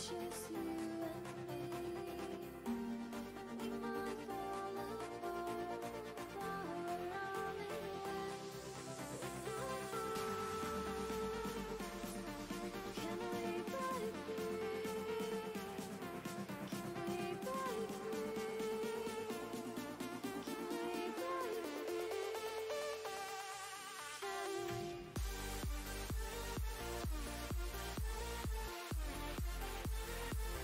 just you and me. We might fall apart, but we're all in one. Can we break free? Can we break free? Can we break free? Can we?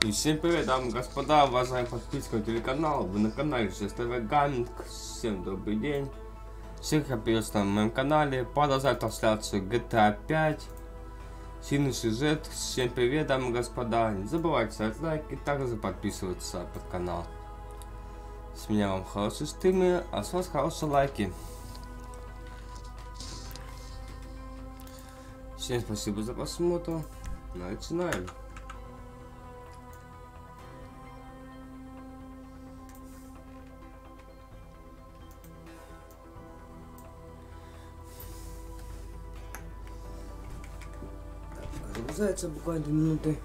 И всем привет, дамы и господа, уважаемые подписчики телеканала, вы на канале SERZ TV GAMING. Всем добрый день. Всех я приветствую на моем канале. Продолжаю трансляцию GTA 5. Сильный сюжет. Всем привет, дамы и господа. Не забывайте ставить лайки, также подписываться под канал. С меня вам хорошие стримы, а с вас хорошие лайки. Всем спасибо за просмотр. Начинаем. Загружается буквально 2 минуты.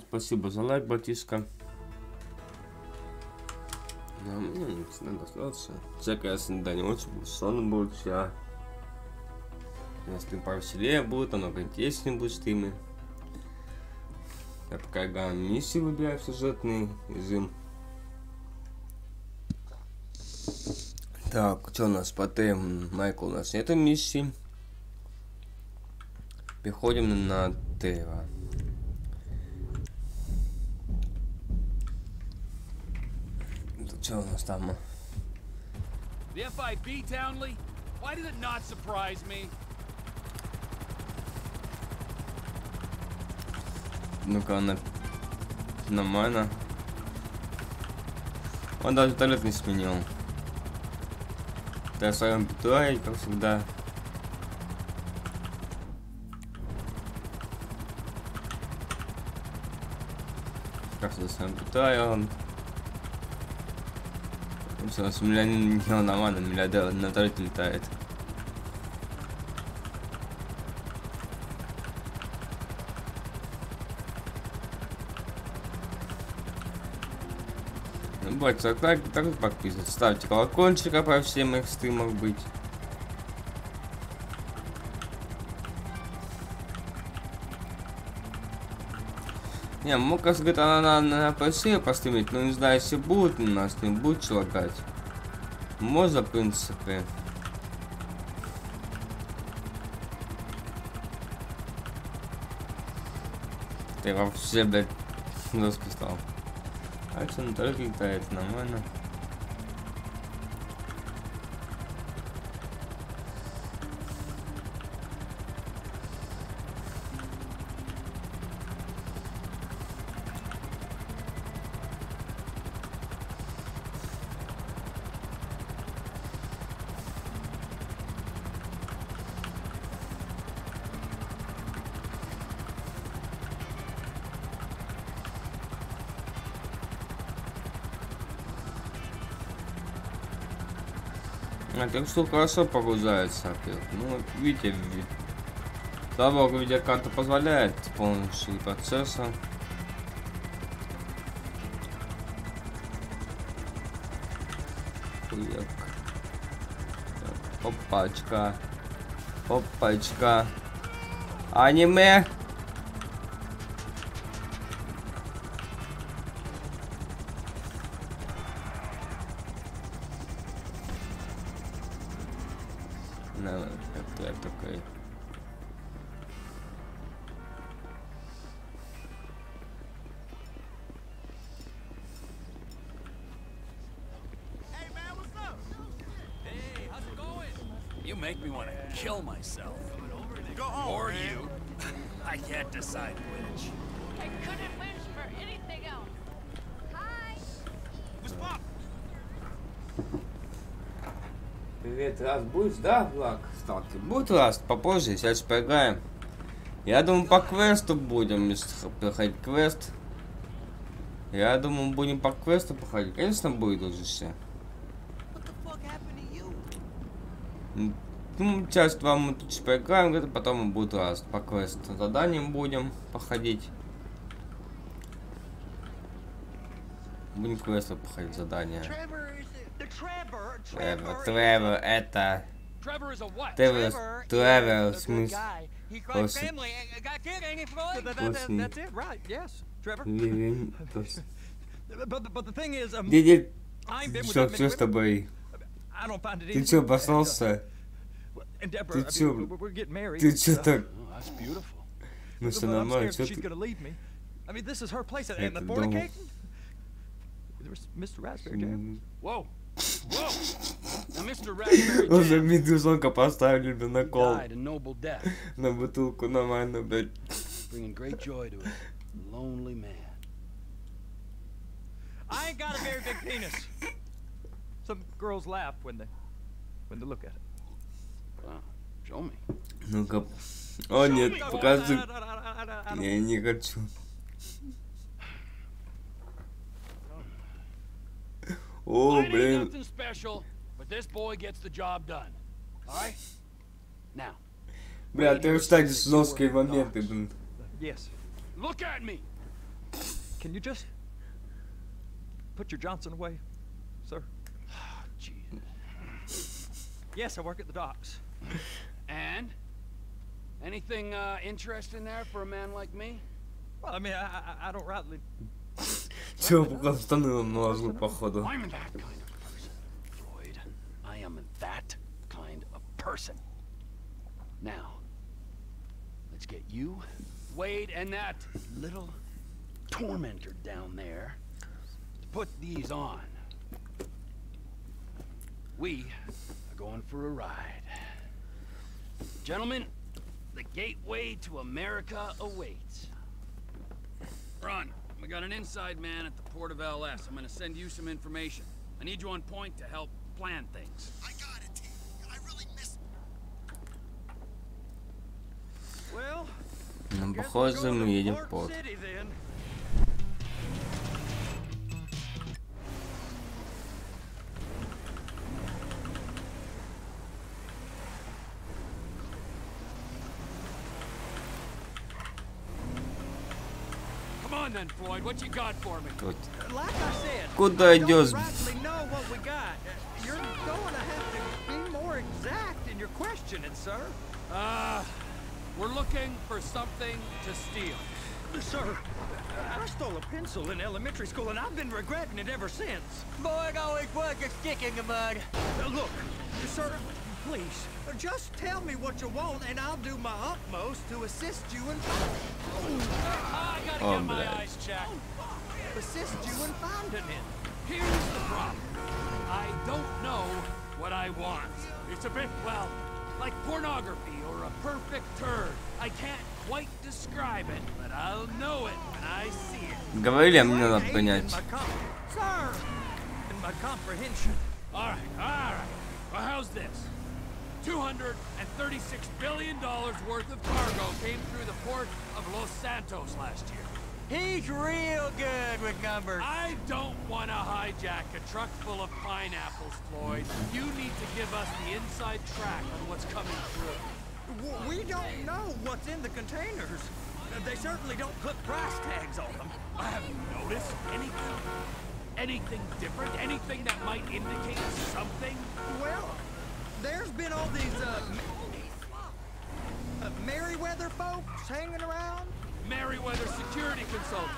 Спасибо за лайк, батишка. Да, мне надо слаться. Всякое раз иногда не очень сонно будет вся. У нас стрим повеселее будет, намного интереснее будет стримы. Я пока играю миссии, выбираю сюжетный режим. Так, что у нас по тем? Майкл, у нас нету миссии. Переходим на Тева. Что у нас там? Ну-ка, она нормально. Он даже туалет не сменил. Да, в своем питае, как всегда. Как всегда, в своем питае он. Все, с миллионером нормально, миллиардер на туалете летает. Не забывайте лайк, также подписывайтесь, ставьте колокольчик, а по всем моих стримах быть. Не, мог говорит, она на ПС постримить, но не знаю, если будет у нас, не будет лагать. Можно, в принципе. Ты вообще, блядь, доски стал. А что, он только летает, нормально. А так что хорошо погружается опять. Ну вот видите, слава богу, видеокарта позволяет полностью процесса. Опачка. Опачка. Аниме. Такой. Hey man, what's up? Hey, how's it going? You make me want to kill myself. Go home, or man. You. I can't decide which. I couldn't wish for anything else. Hi. What's up? Привет, Раст, будешь, да, Влад? Сталкер? Будет, Раст, попозже, сейчас поиграем. Я думаю, по квесту будем, если проходить квест. Я думаю, будем по квесту проходить. Конечно, будет уже все. Ну, часть вам мы тут поиграем, где-то потом мы будем раз по квест заданиям будем походить. Будем квесты походить, задания. Тревор, это... Тревор, в смысле... Дядя, что с тобой? Ты чё, обосрался? Ты чё так? Ну все нормально, чё ты? Это дом. Уже медузонка поставили бы на кол. На бутылку нормально, блядь. I ain't got a very big penis. Some girls laugh when they look at it. Wow, show me. Ну-ка. О нет, покажи. Я не хочу. О, блин. Бля, ты встань с жесткие моменты, блин. Yes. Look at me. Can you just put your Johnson away, sir? Yes, I work at the docks. And anything interesting there for a man like me? Well, I mean, I don't rightly. Чё, пока штаны нам наложил, походу. I'm that kind of person, Floyd. I am that kind of person. Now, let's get you, Wade, and that little tormentor down there to put these on. We are going for a ride. Gentlemen, the gateway to America awaits. Run. We got an inside man at the port of LS. I'm gonna send you some information. I need you on point to help plan things. I got it, T. I really miss. Well, Ну, похоже, мы едем в порт. City then. Come on then, Floyd. What you got for me? Тут. Like I said, Куда I идёшь? don't rightly know what we got. You're going to have to be more exact in your questioning, sir. We're looking for something to steal. Sir, I stole a pencil in elementary school, and I've been regretting it ever since. Boy, it always was a stick in the mud. Look, sir, please, just tell me what you want, and I'll do my utmost to assist you in I gotta get my eyes checked. in finding it. Here's the problem. I don't know what I want. It's a bit, well, like pornography or a perfect turd. I can't quite describe it, but I'll know it when I see it. Говорили, а мне надо понять. Sir, in my comprehension. All right. Well, how's this? $236 billion worth of cargo came through the port of Los Santos last year. He's real good with numbers. I don't want to hijack a truck full of pineapples, Floyd. You need to give us the inside track on what's coming through. We don't know what's in the containers. They certainly don't put price tags on them. I haven't noticed anything different, anything that might indicate something. Well, there's been all these, Merryweather folks hanging around. Merryweather security consultant.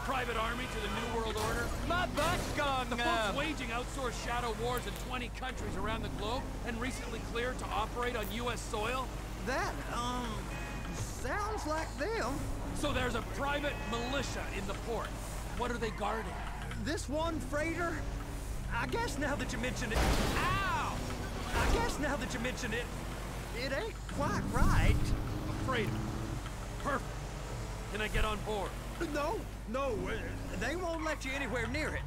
Private army to the New World Order. My butt's gone The numb. folks waging outsourced shadow wars in 20 countries around the globe and recently cleared to operate on U.S. soil. That, sounds like them. So there's a private militia in the port. What are they guarding? This one freighter, I guess now that you mention it, Ow! I guess now that you mention it, it ain't quite right. Afraid of it. Perfect. Can I get on board? No, they won't let you anywhere near it.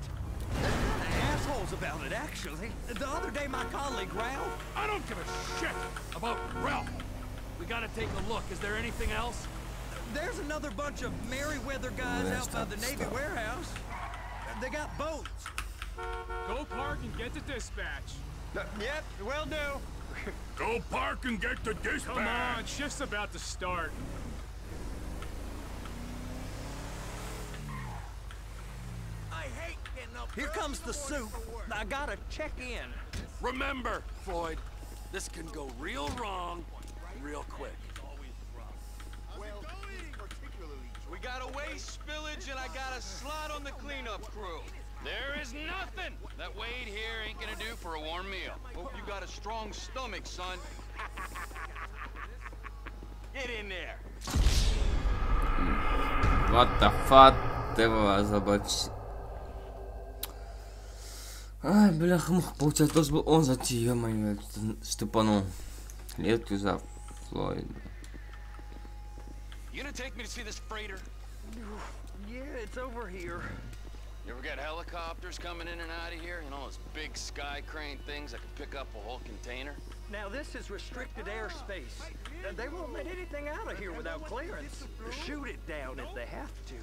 They're kind of assholes about it, actually. The other day, my colleague Ralph. I don't give a shit about Ralph. We gotta take a look. Is there anything else? There's another bunch of Merryweather guys out by the Navy warehouse. They got boats. Go park and get to dispatch. Yep, will do. Go park and get the dispatch. Come on, shift's about to start. I hate getting up. Here comes the soup. I gotta check in. Remember, Floyd, this can go real wrong real quick. We got a waste spillage and I got a slot on the cleanup crew. There is nothing that Wade here ain't gonna do for a warm meal. Hope you got a strong stomach, son. Get in there. What the fuck? Ты забыть. Ай, бляха, получается, должен был он зайти, ё-моё, Степану. Клетку за Флойд. You gonna take me to see this freighter? Yeah, it's over here. You ever got helicopters coming in and out of here? You know, those big sky crane things that can pick up a whole container? Now, this is restricted airspace. They won't let anything out of here without clearance. Shoot it down if they have to.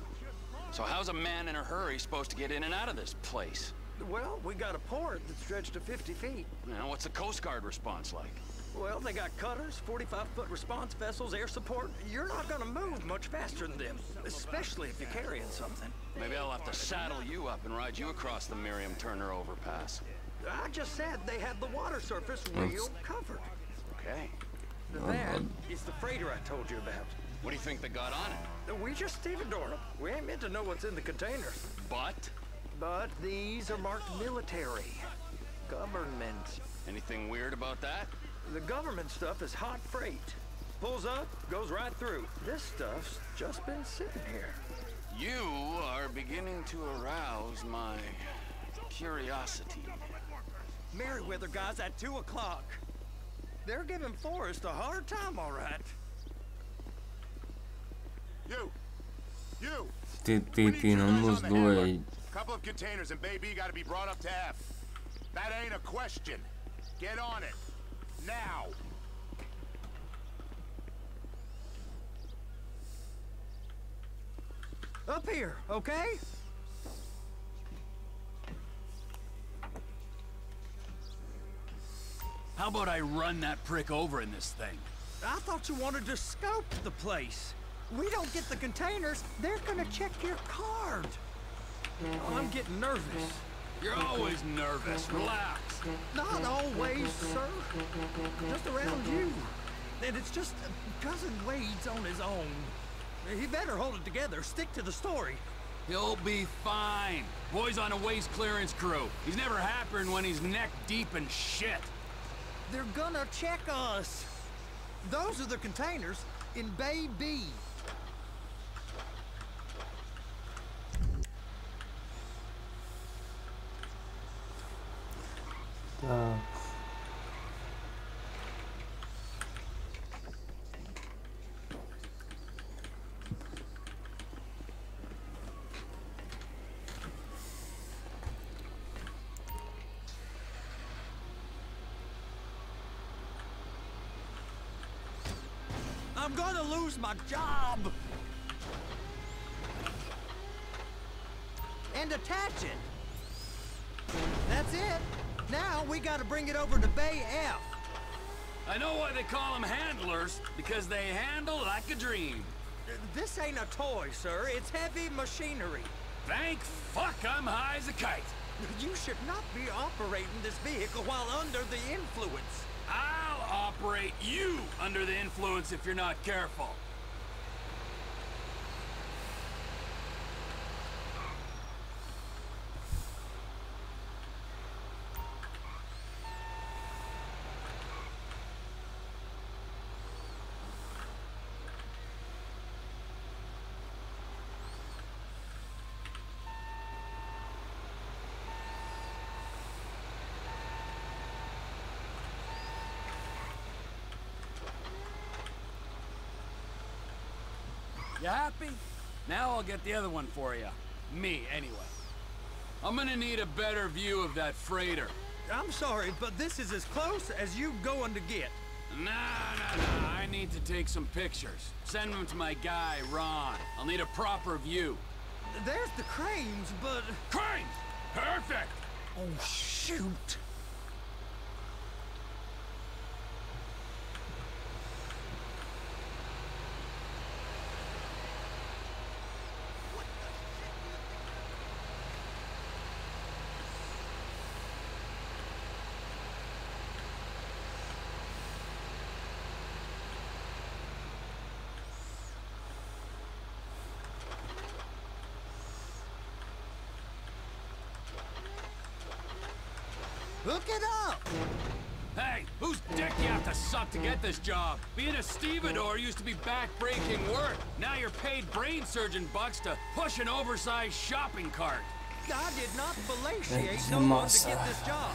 So how's a man in a hurry supposed to get in and out of this place? Well, we got a port that's stretched to 50 feet. Now, what's the Coast Guard response like? Well, they got cutters, 45-foot response vessels, air support. You're not gonna move much faster than them, especially if you're carrying something. Maybe I'll have to saddle you up and ride you across the Miriam Turner overpass. I just said they had the water surface real covered. Okay. That is the freighter I told you about. What do you think they got on it? We just stevedored them. We ain't meant to know what's in the containers. But these are marked military. Government. Anything weird about that? The government stuff is hot freight. Pulls up, goes right through. This stuff's just been sitting here. You are beginning to arouse my curiosity. Merriweather guys at 2 o'clock. They're giving Forrest a hard time, all right. You! Ты, нам нужно двое. Couple of containers and Bay B gotta be brought up to F. That ain't a question. Get on it. Now. Up here, okay? How about I run that prick over in this thing? I thought you wanted to scope the place. We don't get the containers, they're gonna check your card. Oh, I'm getting nervous. You're always nervous. Relax. Not always, sir. Just around you. And it's just Cousin Wade's on his own. He better hold it together. Stick to the story. He'll be fine. Boy's on a waste clearance crew. He's never happier when he's neck deep in shit. They're gonna check us. Those are the containers in Bay B. I'm gonna lose my job. And attach it. That's it. Now we gotta bring it over to Bay F. I know why they call them handlers, because they handle like a dream. This ain't a toy, sir. It's heavy machinery. Thank fuck I'm high as a kite. You should not be operating this vehicle while under the influence. I'll operate you under the influence if you're not careful. You happy? Now I'll get the other one for you. Me, anyway. I'm gonna need a better view of that freighter. I'm sorry, but this is as close as you going to get. Nah. I need to take some pictures. Send them to my guy, Ron. I'll need a proper view. There's the cranes, but... Cranes! Perfect! Oh, shoot. Hook it up! Hey, whose dick you have to suck to get this job? Being a stevedore used to be back-breaking work. Now you're paid brain surgeon bucks to push an oversized shopping cart. I did not fellatiate no one to get this job.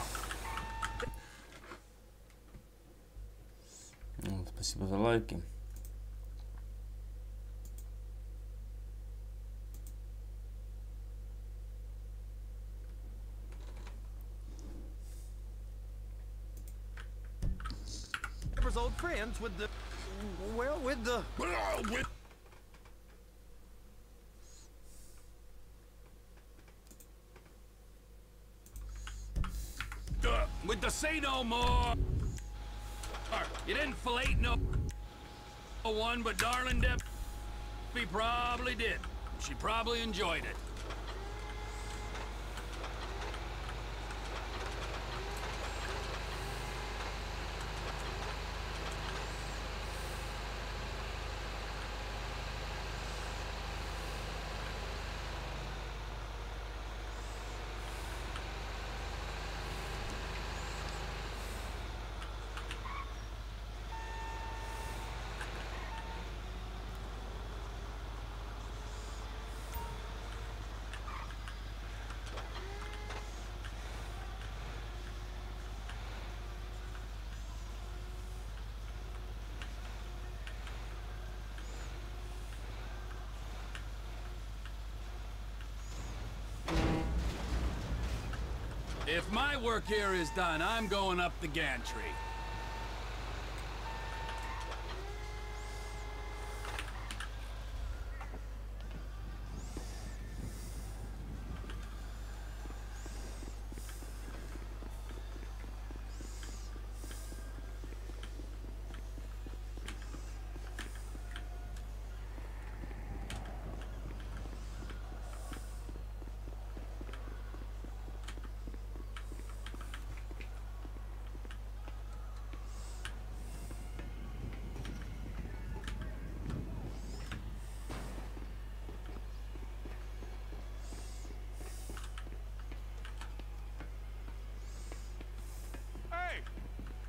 Спасибо за лайки. Old friends with the, well, with the, with the say no more. You didn't fillet no one, but darling Debbie probably did. She probably enjoyed it. If my work here is done, I'm going up the gantry.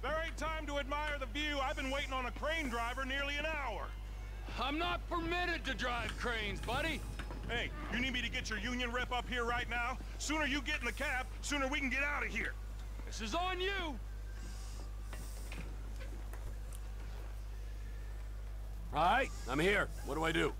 There ain't time to admire the view. I've been waiting on a crane driver nearly an hour. I'm not permitted to drive cranes, buddy. Hey, you need me to get your union rep up here right now? Sooner you get in the cab, sooner we can get out of here. This is on you. All right, I'm here. What do I do?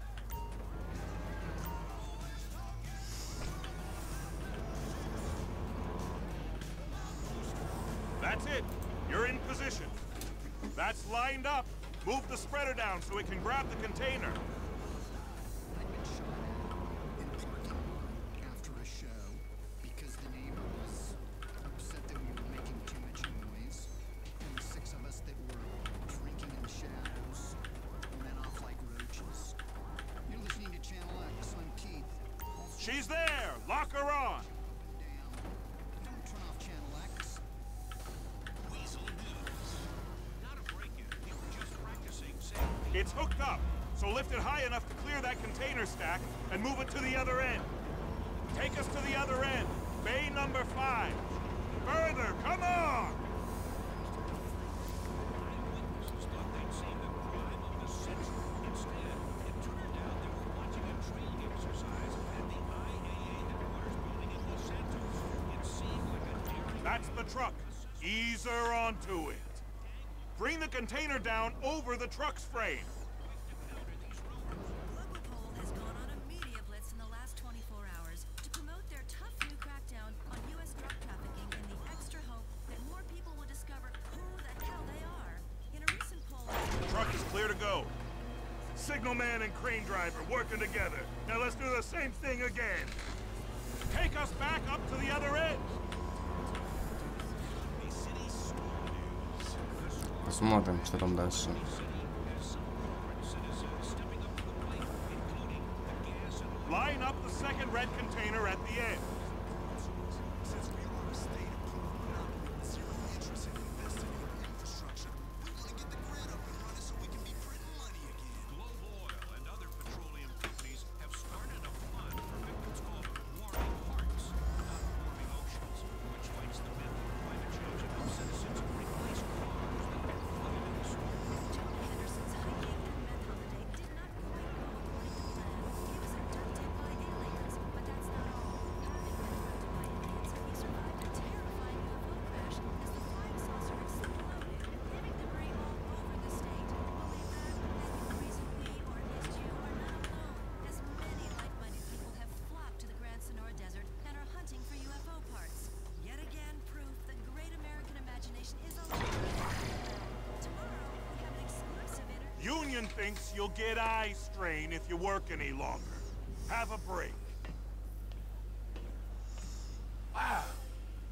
That's it. You're in position. That's lined up. Move the spreader down so it can grab the container. I'd been shot at in parking lot after a show because the neighbor was upset that we were making too much noise. And the 6 of us that were drinking in the shadows went off like roaches. You're listening to Channel X. I'm Keith. She's there. Lock her on. Down. Don't turn off Channel X. It's hooked up, so lift it high enough to clear that container stack and move it to the other end. Take us to the other end. Bay number 5. Further, come on! That's the truck. Ease her onto it. Bring the container down over the truck's frame. Europol has gone on a media blitz in the last 24 hours to promote their tough new crackdown on U.S. drug trafficking in the extra hope that more people will discover who the hell they are. In a recent poll... The truck is clear to go. Signalman and crane driver working together. Now let's do the same thing again. Take us back up to the other end. Посмотрим, что там дальше. Line up the second red container at the end. Since we are a state with zero interest in investing in infrastructure, we want to get the grid up and running so we can be printing money again. Globe Oil and other petroleum companies have started a fund for victims called warming hearts, not warming oceans, which fights the myth of climate change. man thinks you'll get eye strain if you work any longer. Have a break. Wow.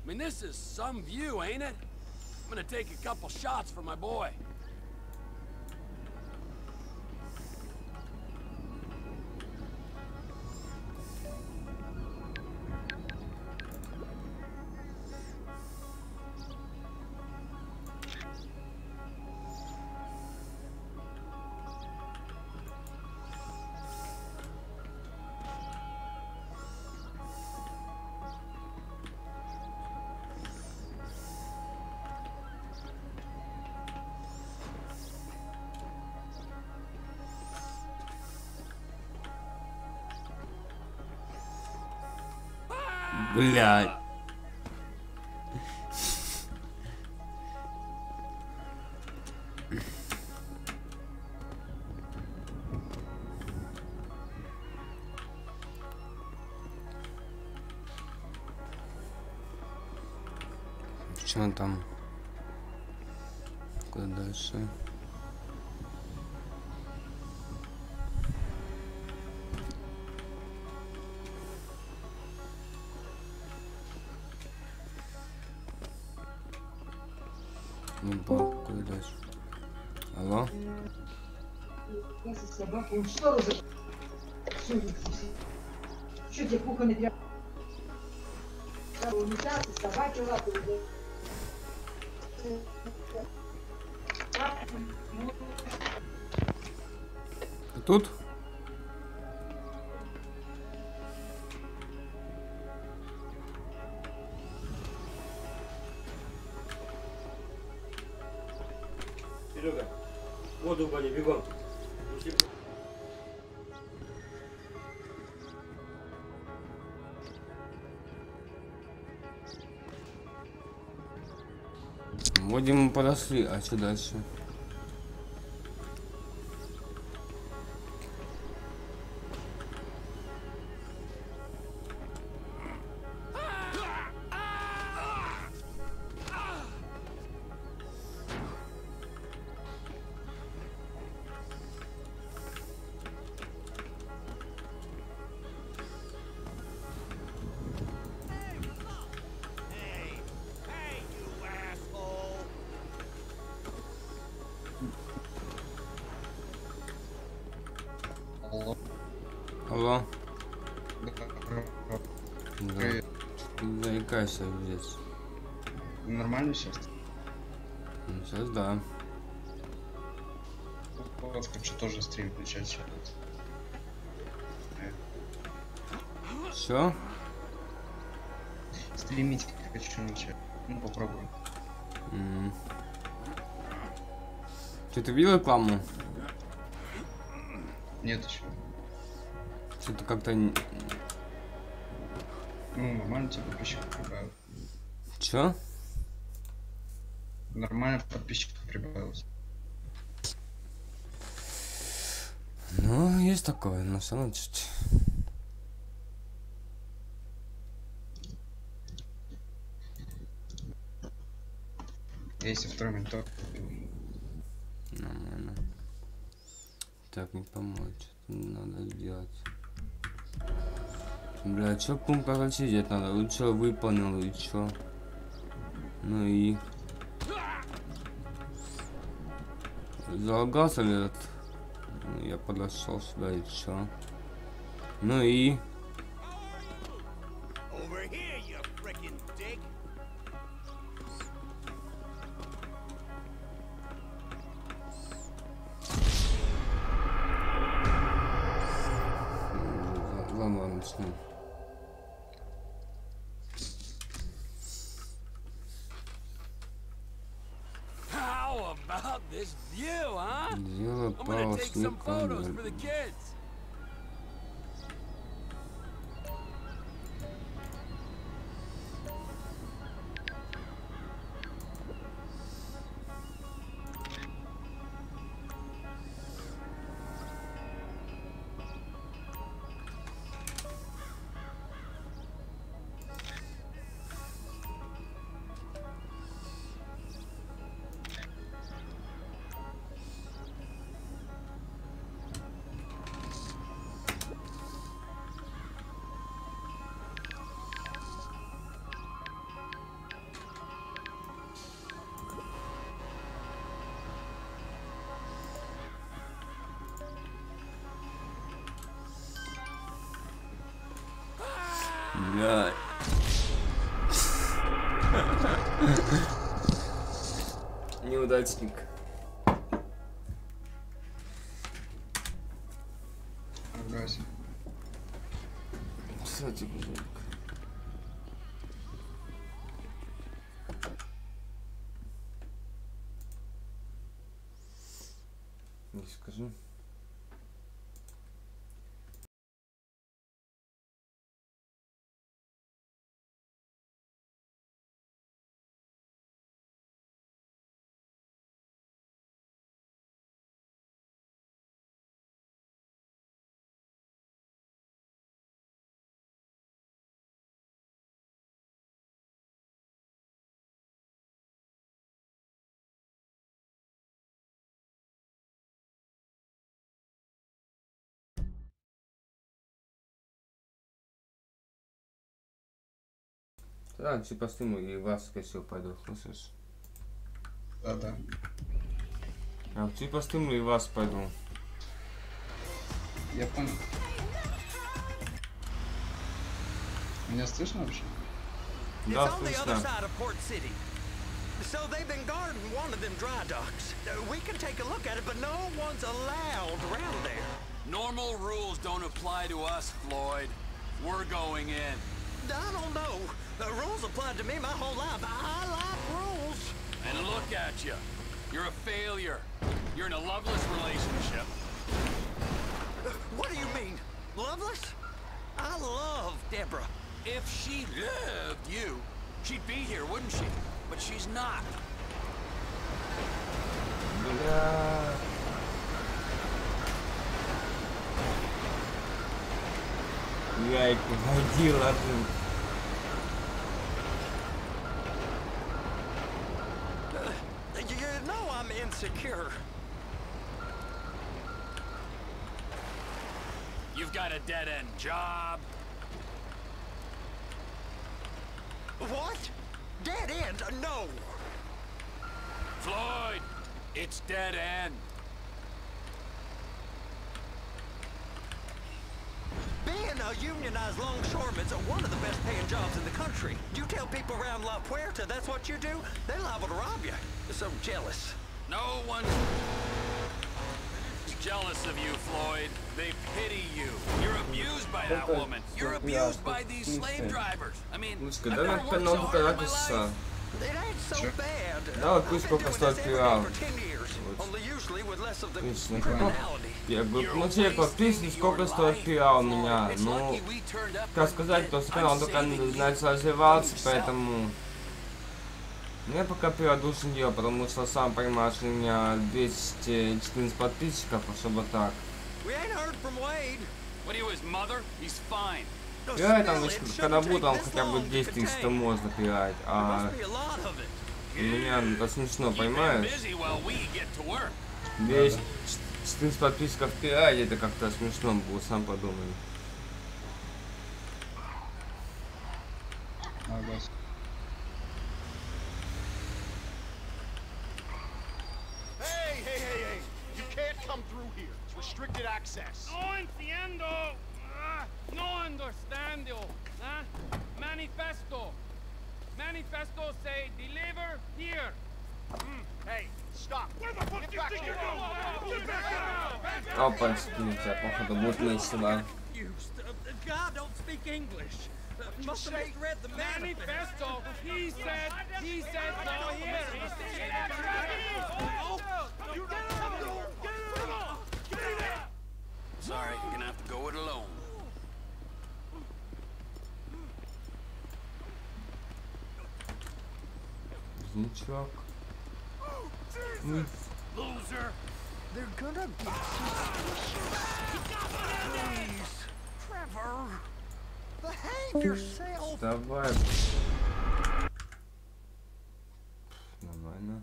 I mean, this is some view, ain't it? I'm gonna take a couple shots for my boy. Блядь. Что там? Куда дальше? Не помню, куда дальше. Алло? Что тебе кухонный тряпки? Собаки лапы. Тут? Серега, воду угони, бегом. Вроде мы подошли, а что дальше? Алло. Да. Ты заикаешься здесь. Нормально сейчас? Сейчас да. Хочу тоже стрим включать сейчас. Все? Стримить хочу начать. Ну попробуем. Ты видел рекламу? Нет еще. Что-то как-то... Ну, нормально тебе подписчиков прибавилось. Чё? Нормально подписчиков прибавилось. Ну, есть такое, но все равно чуть. Если второй монитор. Нормально. Так, не помочь. Надо сделать. Бля, чё пункт ограничить надо? Лучше выполнил и чё? Ну и... Залагался ли этот? Я подошел сюда и чё? Ну и... Ладно, начнем. How about this view, huh? Дело I'm gonna take some photos for the kids. Бля. Неудачник. Ругайся. Кстати, будильник. Не скажи. Да, типа стриму и вас скосил, пойду, слышишь? Да. А типа стриму и вас пойду. Я понял. Меня слышно вообще? Да, It's on the other слышно. side of Port City. So they've been guarding one of them dry docks. We can take a look at it, but no one's allowed around there. Normal rules don't apply to us, Floyd. We're going in. I don't know. The rules applied to me my whole life. I like rules. And look at you. You're a failure. You're in a loveless relationship. What do you mean? Loveless? I love Deborah. If she loved you, she'd be here, wouldn't she? But she's not. Бля. Я их водил один. You know I'm insecure. You've got a dead-end job. What? Dead end? No. Floyd, it's dead end. Being a unionized longshoreman's one of the best paying jobs in the country. You tell people around La Puerta that's what you do, they're liable to rob you. They're so jealous. No one's jealous of you, Floyd. They pity you. You're abused by that woman. You're abused by these slave drivers. I mean, I've Дай never нам worked канал so hard in my покататься. life. It ain't so bad. Да, вот I've пусть been сколько doing стоит this every пирал. day for 10 years, only usually with less of the Отлично. criminality. Я бы получил подписки, сколько стоит пирал у меня. Ну, как сказать, то что канал только начал развиваться, поэтому... Я пока периодуш не делал, потому что сам понимаешь, у меня 214 подписчиков, особо так. We ain't heard from Wade. What are you, his mother? He's fine. Я там, когда буду, там хотя бы 10 тысяч, то можно пирать, а... У меня это смешно, понимаешь? 214 подписчиков пирать, это как-то смешно было, сам подумай. Hey! You can't come through here. It's restricted access. No entiendo. No understando. Manifesto. Manifesto say deliver here. Hey, stop. Where the fuck do you think you're going? Get back out! Опа, скинься, походу будет весело. God don't speak English. Must have misread the Manifesto. He said no here. Sorry, you're gonna have to go it alone. Значок. Loser. They're gonna get Please, Trevor, behave yourself. Давай. Нормально.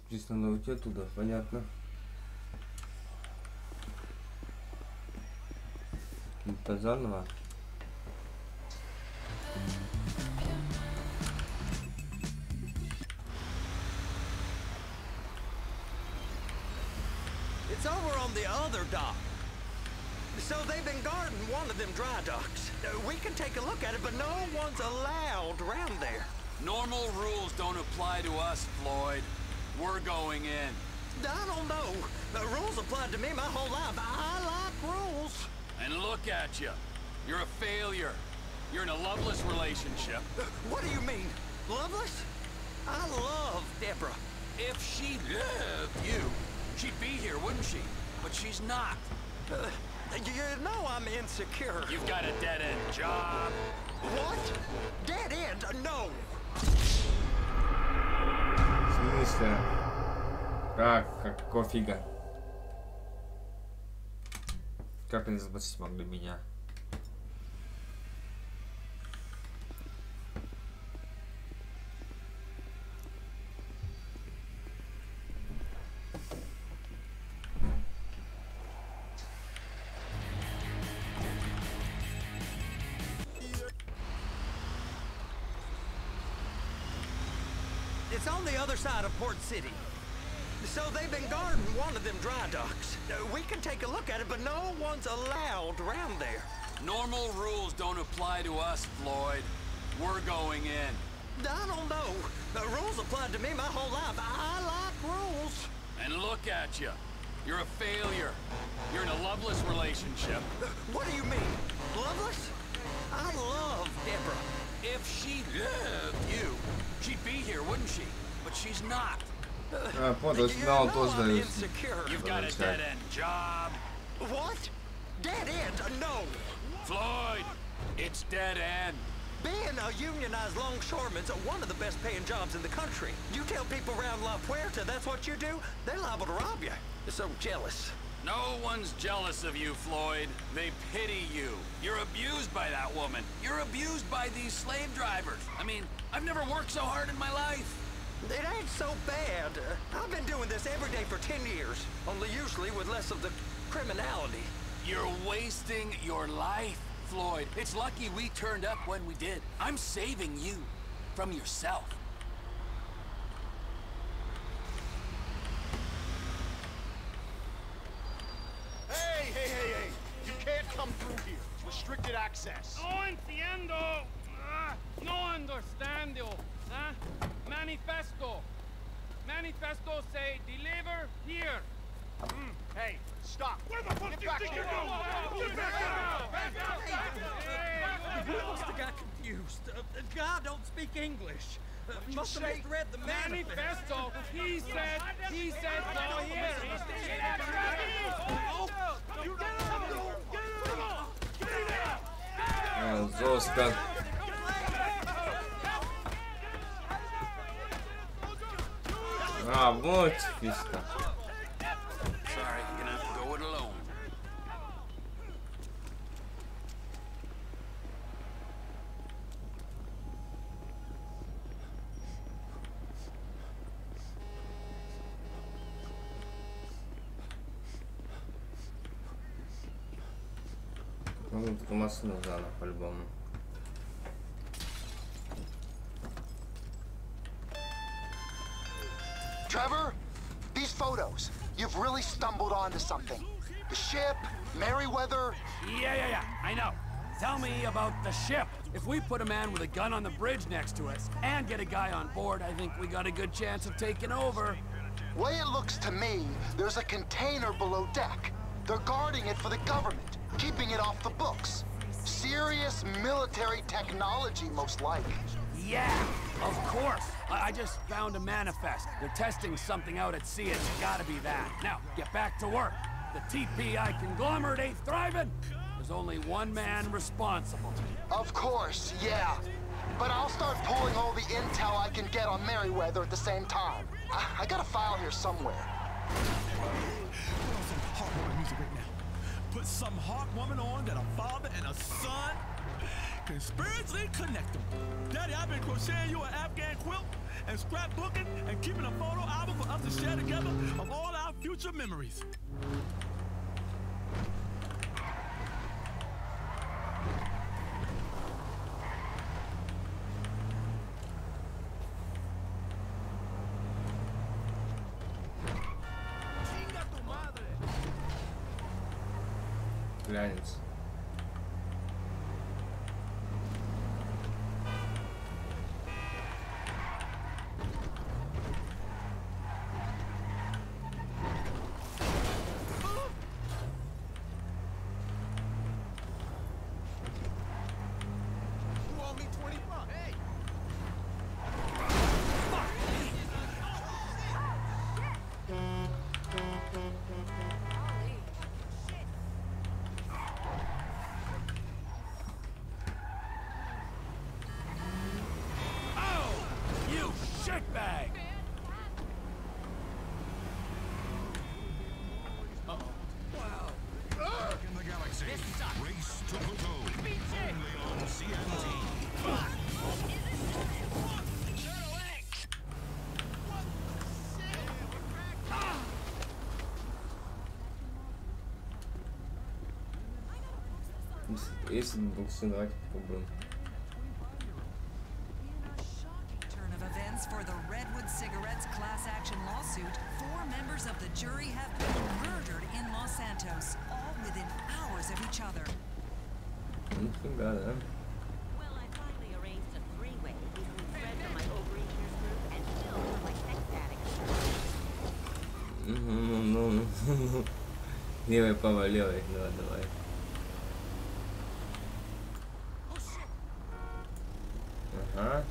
Чисто надо уйти оттуда, понятно. Это заново. It's over on the other dock. So they've been guarding one of them dry docks. We can take a look at it, but no one's allowed around there. Normal rules don't apply to us, Floyd. We're going in. I don't know. The rules applied to me my whole life. I like rules. And look at you. You're a failure. You're in a loveless relationship. What do you mean? Loveless? I love Deborah. If she loved you, she'd be here, wouldn't she? But she's not. You know I'm insecure. You've got a dead-end job. What? Dead end? No. В смысле? Какого фига? Как они заплатить могли меня? It's on the other side of Port City. So they've been guarding one of them dry docks. We can take a look at it, but no one's allowed around there. Normal rules don't apply to us, Floyd. We're going in. I don't know. The rules applied to me my whole life. I like rules. And look at you. You're a failure. You're in a loveless relationship. What do you mean? Loveless? I love Deborah. If she loved you, she'd be here, wouldn't she? But she's not. You've got a dead-end job. What? Dead end? No. Floyd, it's dead end. Being a unionized longshoreman's one of the best paying jobs in the country. You tell people around La Puerta that's what you do, they're liable to rob you. They're so jealous. No one's jealous of you, Floyd. They pity you. You're abused by that woman. You're abused by these slave drivers. I mean, I've never worked so hard in my life. It ain't so bad. I've been doing this every day for 10 years, only usually with less of the criminality. You're wasting your life, Floyd. It's lucky we turned up when we did. I'm saving you from yourself. Hey! You can't come through here. It's restricted access. No entiendo. No understando. Manifesto. Manifesto say deliver here. Hey, stop. Where the fuck do you think you're going? I must have got confused. God don't speak English. Must have misread the manifesto. He said no here. Жестко. Вот фишка. Sorry, you're gonna have to go it alone. Ну, только машину заново, по-любому. Trevor, these photos, you've really stumbled onto something. The ship, Merryweather. Yeah, I know. Tell me about the ship. If we put a man with a gun on the bridge next to us and get a guy on board, I think we got a good chance of taking over. Way it looks to me, there's a container below deck. They're guarding it for the government, keeping it off the books. Serious military technology, most likely. Yeah, of course. I just found a manifest. They're testing something out at sea. It's gotta be that. Now, get back to work. The TPI conglomerate ain't thriving. There's only one man responsible. Of course, yeah. But I'll start pulling all the intel I can get on Merryweather at the same time. I got a file here somewhere. Put on some heartwarming music right now. Put some heartwarming on that a father and a son can spiritually connect them. Daddy, I've been crocheting you an Afghan quilt and scrapbooking and keeping a photo album for us to share together of all our future memories. глянец. Shitbag! Back in the galaxy. Race to Pluto. Only on CNT. Если боксы, давайте попробуем. Turn of events for the Redwood Cigarettes class action lawsuit. 4 members of the jury have been murdered in Los Santos, all within hours of each other. Нифига, да? Well, I finally arranged a three-way between Fred from my overeaters group and Phil from my sex addicts group. Ну. Левый, Пава, левый. Давай. Ага.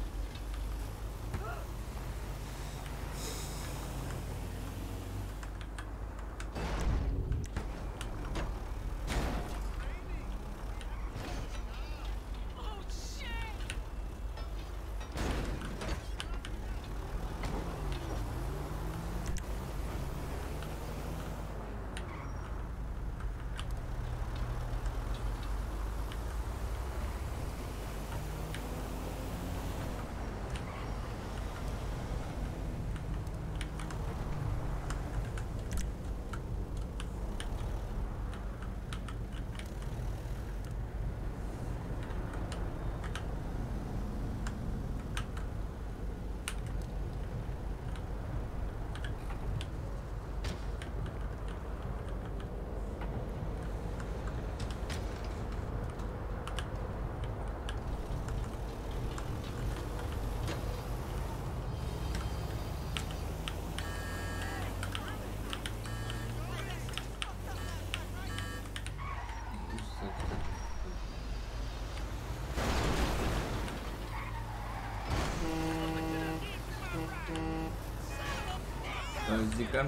Подожди-ка.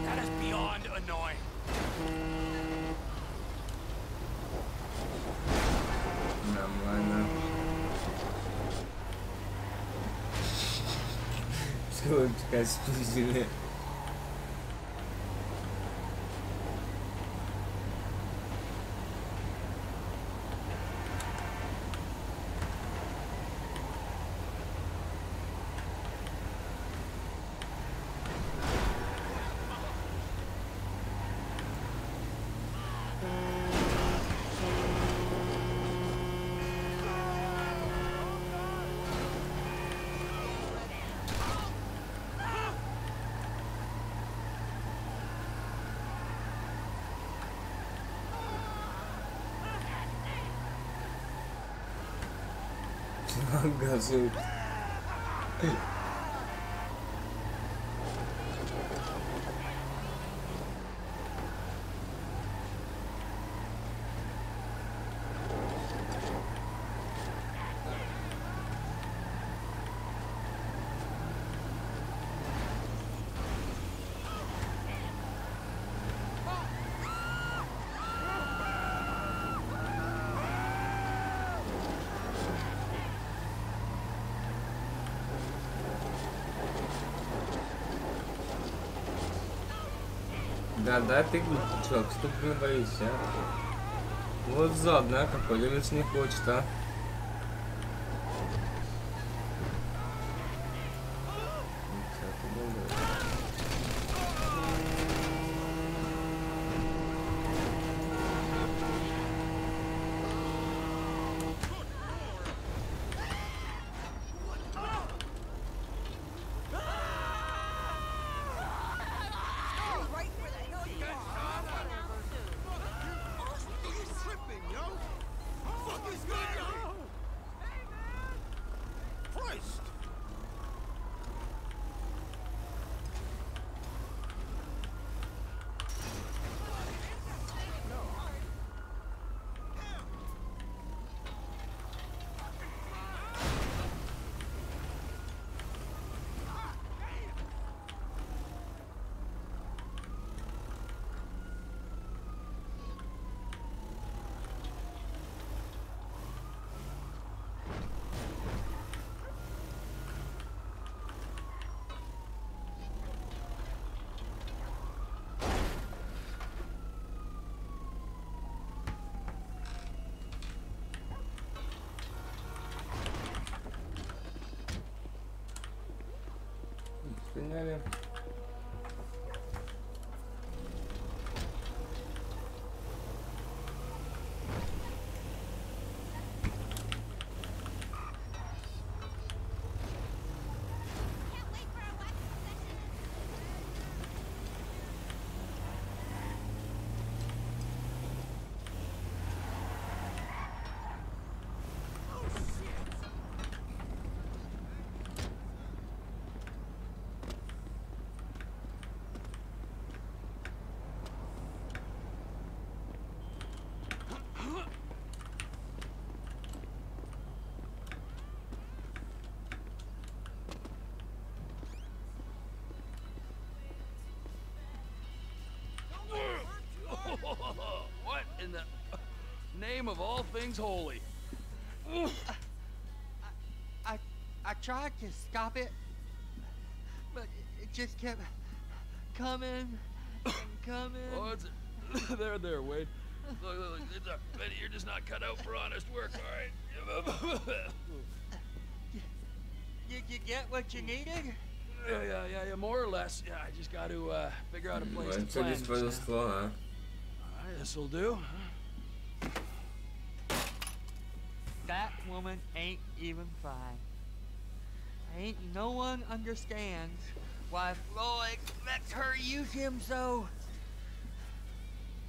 That is beyond annoying. Нормально. Сколько спиздили. Газует. Да, ты глупчок, что ты не боишься, а? Вот задна, какой любец не хочет, а? Приняли. What in the name of all things holy? I tried to stop it, but it just kept coming and coming. Oh, it's there, Wade. Look, Betty, you're just not cut out for honest work, all right? Did you get what you needed? Yeah, more or less. Yeah, I just got to figure out a place to Co plant dziś this now. będą All right, this'll do. That woman ain't even fine. Ain't no one understands why Floyd lets her use him so.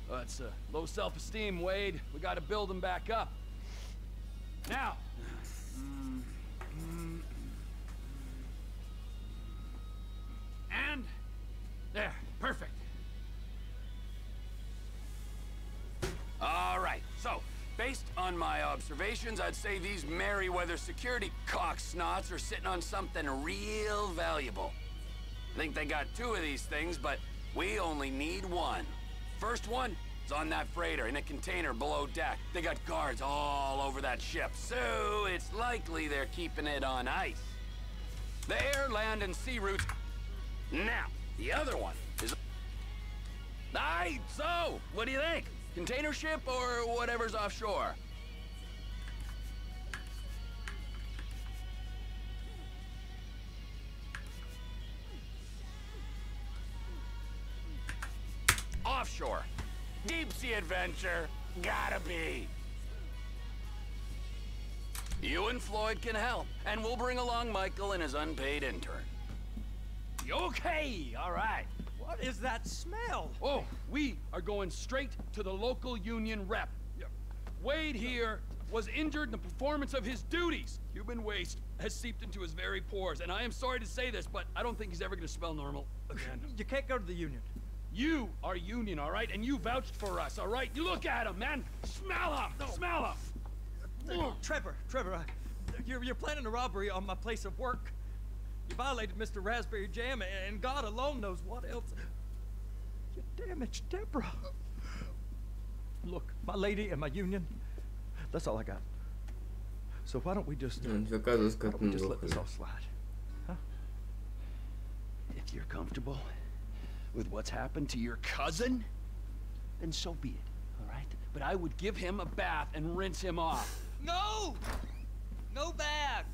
It's low self-esteem, Wade. We got to build him back up. Now. And there, perfect. All right, so based on my observations, I'd say these Merryweather security cocksnots are sitting on something real valuable. I think they got 2 of these things, but we only need 1. First one is on that freighter in a container below deck. They got guards all over that ship, so it's likely they're keeping it on ice. The air, land, and sea routes. Now, the other one is... Aye, so, what do you think? Container ship or whatever's offshore? Offshore. Deep sea adventure. Gotta be. You and Floyd can help, and we'll bring along Michael and his unpaid intern. Okay, all right. What is that smell? Oh, we are going straight to the local union rep. Wade here was injured in the performance of his duties. Human waste has seeped into his very pores, and I am sorry to say this, but I don't think he's ever going to smell normal again. You can't go to the union. You are union, all right? And you vouched for us, all right? You look at him, man. Smell him. No. Smell him. Trevor, you're planning a robbery on my place of work. You violated Mr. Raspberry Jam, and God alone knows what else. You damaged Deborah. Look, my lady and my union, that's all I got. So why don't we just let this all slide? Huh? If you're comfortable with what's happened to your cousin, then so be it, all right? But I would give him a bath and rinse him off. No! No bath!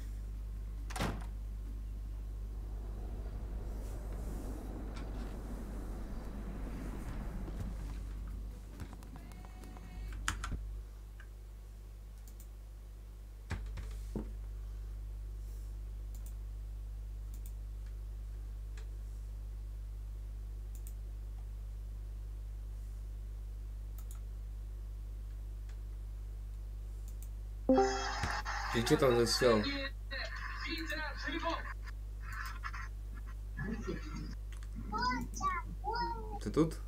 Ты что там засел? Ты тут?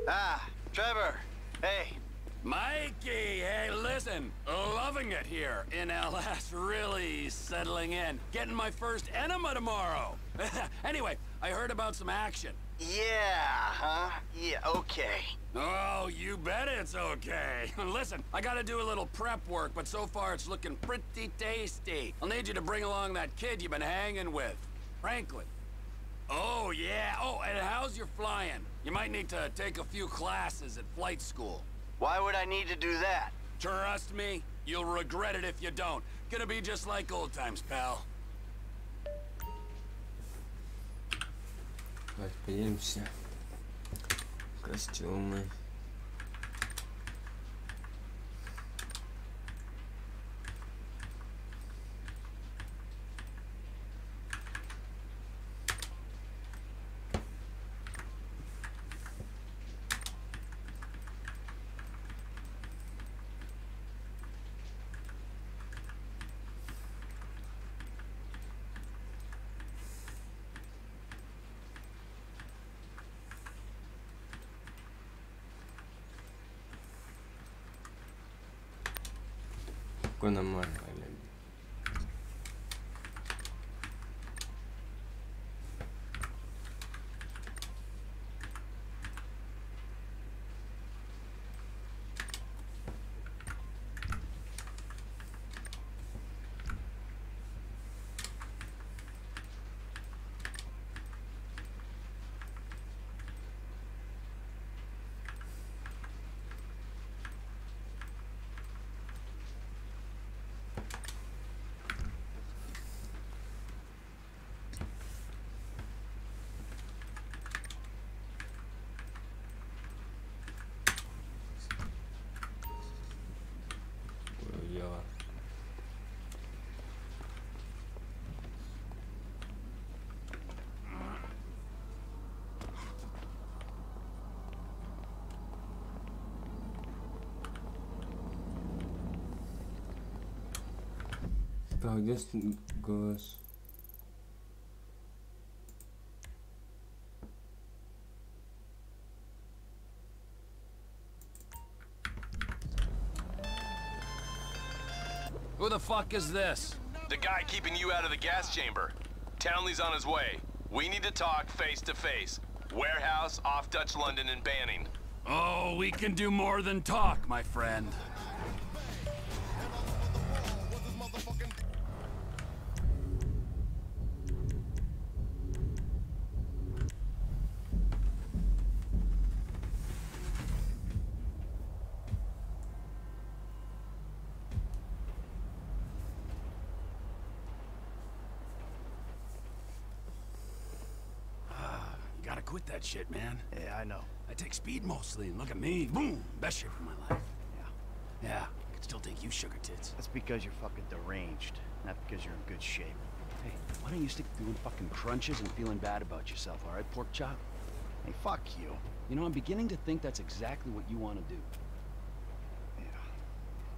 Ah, Trevor. Hey. Mikey, hey, listen. Loving it here in LS. Really settling in. Getting my first enema tomorrow. Anyway, I heard about some action. Yeah, huh? Yeah, okay. Oh, you bet it's okay. Listen, I gotta do a little prep work, but so far it's looking pretty tasty. I'll need you to bring along that kid you've been hanging with. Franklin. Oh, yeah. Oh, and how's your flying? You might need to take a few classes at flight school. Why would I need to do that? Trust me, you'll regret it if you don't. Gonna be just like old times, pal. Подписывайся. Костюмы. Нормально. Так, где голос? Who the fuck is this? The guy keeping you out of the gas chamber. Townley's on his way. We need to talk face to face. Warehouse off Dutch London and Banning. Oh, we can do more than talk, my friend. Quit that shit, man. Yeah, I know. I take speed mostly, and look at me. Boom! Best shape of my life. Yeah, I can still take you, sugar tits. That's because you're fucking deranged, not because you're in good shape. Hey, why don't you stick to doing fucking crunches and feeling bad about yourself, all right, pork chop? Hey, fuck you. You know, I'm beginning to think that's exactly what you want to do. Yeah.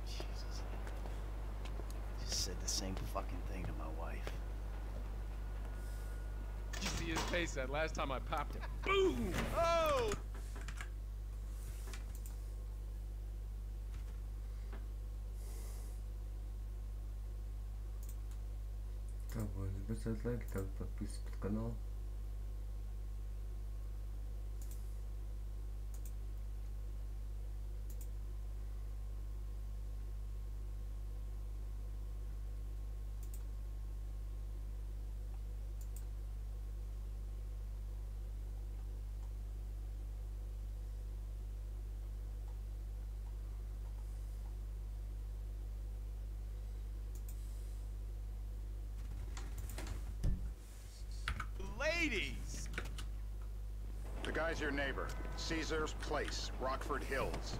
Jesus. Just said the same fucking thing to my wife. You see his face that last time I popped it. Boom! Oh! Так, вот, поставить лайк, так, подписывайтесь на канал. Ladies! The guy's your neighbor. Caesar's Place, Rockford Hills.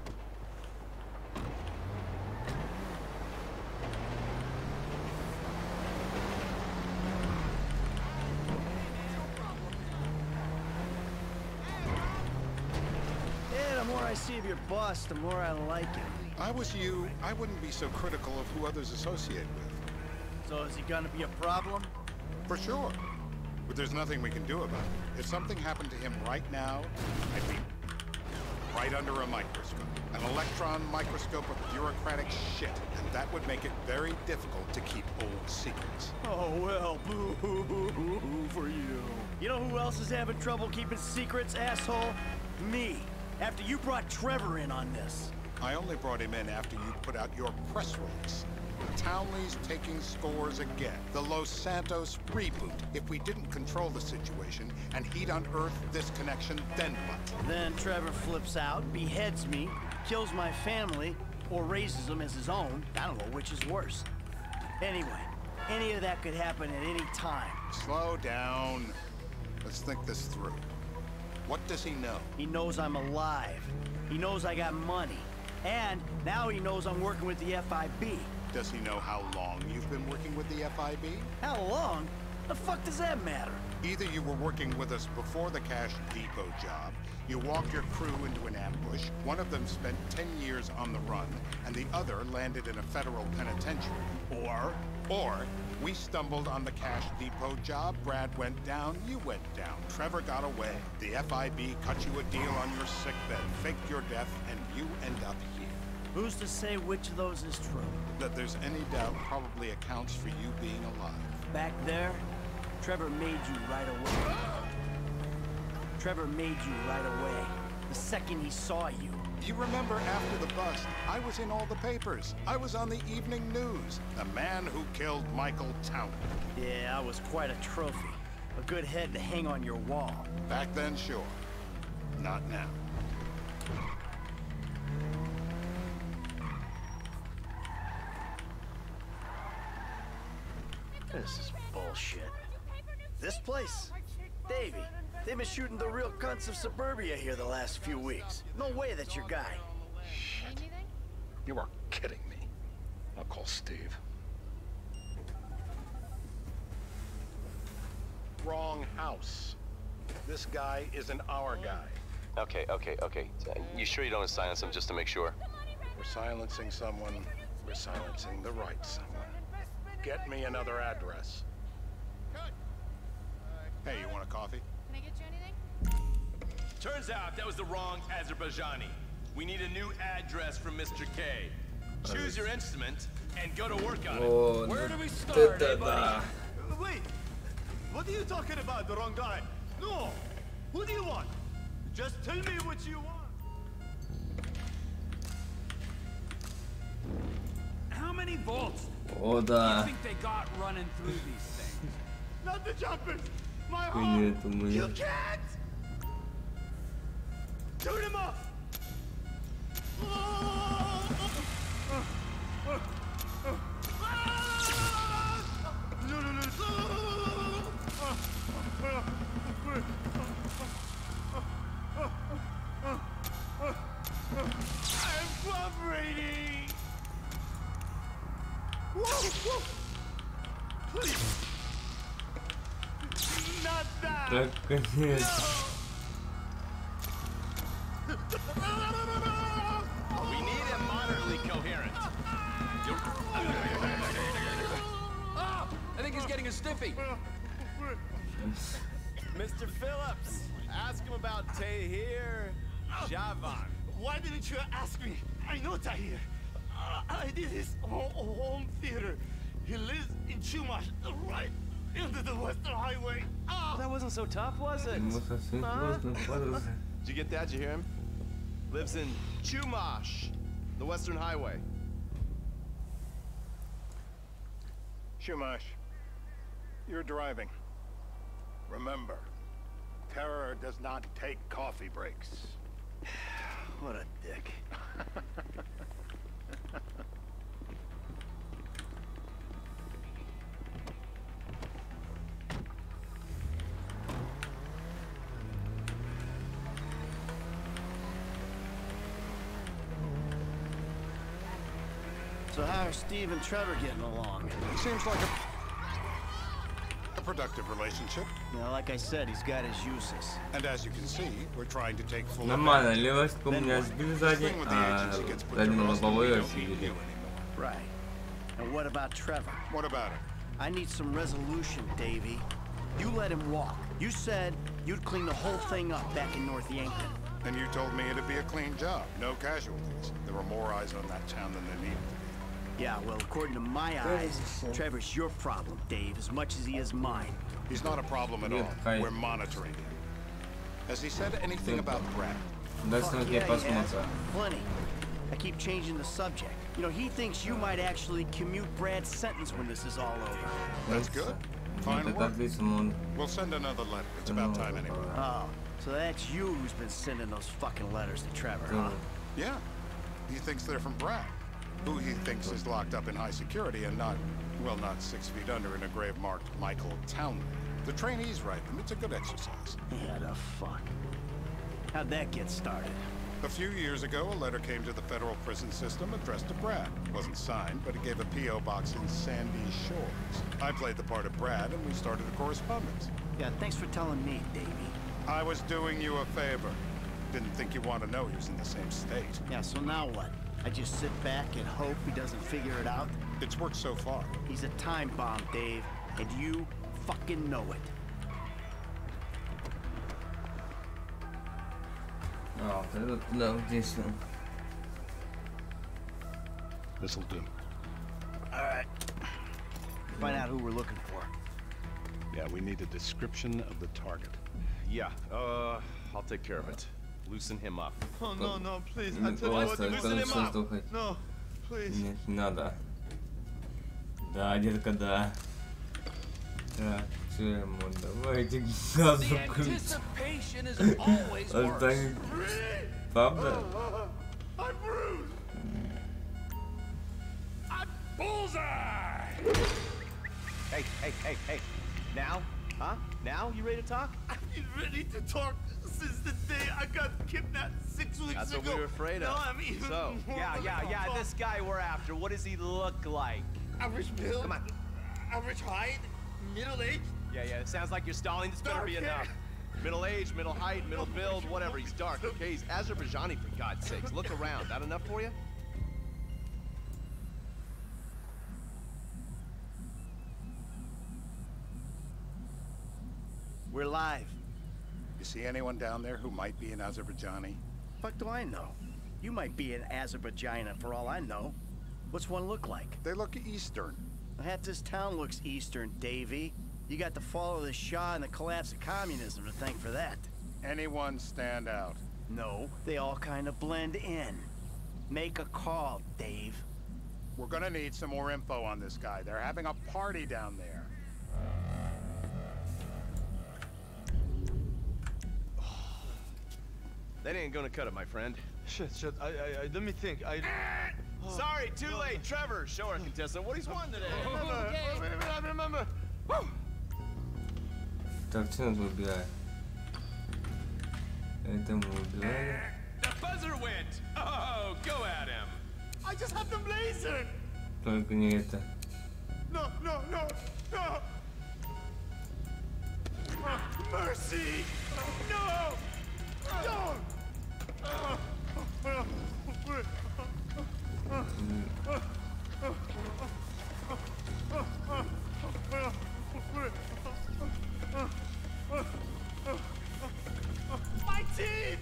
Yeah, the more I see of your boss, the more I like him. I was you, I wouldn't be so critical of who others associate with. So is he gonna be a problem? For sure. But there's nothing we can do about it. If something happened to him right now, I'd be... right under a microscope. An electron microscope of bureaucratic shit, and that would make it very difficult to keep old secrets. Oh, well, boo-hoo-hoo-hoo for you. You know who else is having trouble keeping secrets, asshole? Me. After you brought Trevor in on this. I only brought him in after you put out your press release. Townley's taking scores again. The Los Santos reboot. If we didn't control the situation and he'd unearthed this connection, then what? Then Trevor flips out, beheads me, kills my family, or raises them as his own. I don't know which is worse. Anyway, any of that could happen at any time. Slow down. Let's think this through. What does he know? He knows I'm alive. He knows I got money. And now he knows I'm working with the FIB. Does he know how long you've been working with the FIB? How long? The fuck does that matter? Either you were working with us before the Cash Depot job, you walked your crew into an ambush, one of them spent 10 years on the run, and the other landed in a federal penitentiary. Or we stumbled on the Cash Depot job, Brad went down, you went down, Trevor got away. The FIB cut you a deal on your sickbed, faked your death, and you end up here. Who's to say which of those is true? That there's any doubt probably accounts for you being alive. Back there, Trevor made you right away. Trevor made you right away. The second he saw you. You remember after the bust, I was in all the papers. I was on the evening news. The man who killed Michael Townley. Yeah, I was quite a trophy. A good head to hang on your wall. Back then, sure. Not now. This is bullshit. This place? Davey, they've been shooting the real cunts of suburbia here the last few weeks. No way that's your guy. Shit. You are kidding me. I'll call Steve. Wrong house. This guy isn't our guy. Okay. You sure you don't silence him just to make sure? We're silencing someone. We're silencing the right someone. Get me another address. Hey, you want a coffee? Can I get you anything? Turns out that was the wrong Azerbaijani. We need a new address from Mr. K. Choose your instrument and go to work on it. Where do we start, buddy? Wait, what are you talking about? The wrong guy? No. Who do you want? Just tell me what you want. How many volts О, do да. you think they got running through these things? Not the jumpers. My Хуйня arm. это You мы. can't. Turn him off. I'm cooperating. Whoa. Please. Not that. Так, конечно. We need him moderately coherent. Oh, I think he's getting a stiffy. Mr. Phillips, ask him about Tahir Javan. Why didn't you ask me? I know Tahir. I did his home theater. He lives in Chumash, right into the Western Highway. That wasn't so tough, was it? Ну, совсем сложно падался. Did you get that? Did you hear him? Lives in Chumash, the Western Highway. Shumash, you're driving. Remember, terror does not take coffee breaks. What a dick. So how are Steve and Trevor getting along? Seems like a productive relationship. You know, like I said, he's got his uses. And as you can see, we're trying to take full Нормально, advantage. левочку у меня сбили сзади, а заднего лобовое сбили. Right. And what about Trevor? What about it? I need some resolution, Davey. You let him walk. You said you'd clean the whole thing up back in North Yankton. And you told me it'd be a clean job, no casualties. There were more eyes on that town than there needed to be. Yeah, well, according to my eyes, Trevor's your problem, Dave, as much as he is mine. He's not a problem at all. We're monitoring him. Has he said anything about Brad? Fuck yeah, he has. Plenty. I keep changing the subject. You know, he thinks you might actually commute Brad's sentence when this is all over. That's good. Fine work. We'll send another letter. It's about time anyway. Oh, so that's you who's been sending those fucking letters to Trevor, huh? Yeah. He thinks they're from Brad, who he thinks is locked up in high security and not, well, not 6 feet under in a grave marked Michael Townley. The trainees write them. It's a good exercise. Yeah, the fuck. How'd that get started? A few years ago, a letter came to the federal prison system addressed to Brad. It wasn't signed, but it gave a P.O. box in Sandy Shores. I played the part of Brad, and we started a correspondence. Yeah, thanks for telling me, Davey. I was doing you a favor. Didn't think you want to know he was in the same state. Yeah, so now what? I just sit back and hope he doesn't figure it out? It's worked so far. He's a time bomb, Dave, and you fucking know it. Oh, no, this one. This'll do. Alright. Find out who we're looking for. Yeah, we need a description of the target. Yeah, I'll take care of it. Loosen him up. Oh, no, please. I tell you what, loosen him up. No, please. Нет, не надо. Да, детка, да. Так, Джему, давайте газу включим. Остань. Правда? I'm bruised. I'm bullseye. Hey. Now? Huh? Now? You ready to talk? I've been ready to talk since the day I got kidnapped 6 weeks ago. That's what we were afraid of. No, I mean, so, yeah, this guy we're after, what does he look like? Average build. Come on. Average height. Middle age. Yeah, it sounds like you're stalling. This better be enough. Middle age, middle height, middle build, whatever. He's dark, okay? He's Azerbaijani, for God's sakes. Look around. That enough for you? We're live. You see anyone down there who might be an Azerbaijani? Fuck do I know? You might be an Azerbaijani for all I know. What's one look like? They look Eastern. Half this town looks Eastern, Davey. You got the fall of the Shah and the collapse of communism to thank for that. Anyone stand out? No, they all kind of blend in. Make a call, Dave. We're gonna need some more info on this guy. They're having a party down there. That ain't gonna cut it, my friend. Shit. Let me think. Sorry, too late. Trevor, show our contestant what he's won today. I remember. Так, что нас выбирает? Это мы выбирали. The buzzer went. Oh, go at him. I just have the blazer. Только не это. No. Mercy. No. My teeth!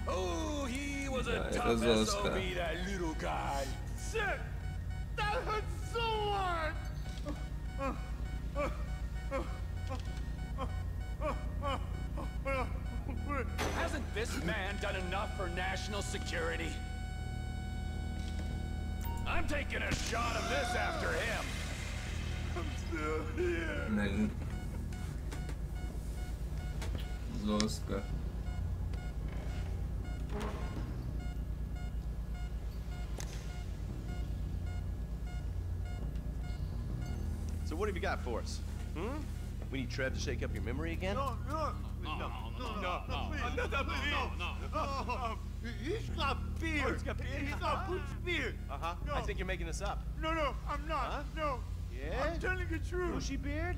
Oh, he was a tough SOB, that little guy. Shit! That hurts so hard! Hasn't this man done enough for national security? I'm taking a shot of this after him. I'm still here. Блин. Жестко. So what have you got for us? We need Trev to shake up your memory again? No. He's got beer. He's got good beer. Uh-huh. No. I think you're making this up. No, I'm not. Huh? No. Yeah? I'm telling the truth. Bushy beard?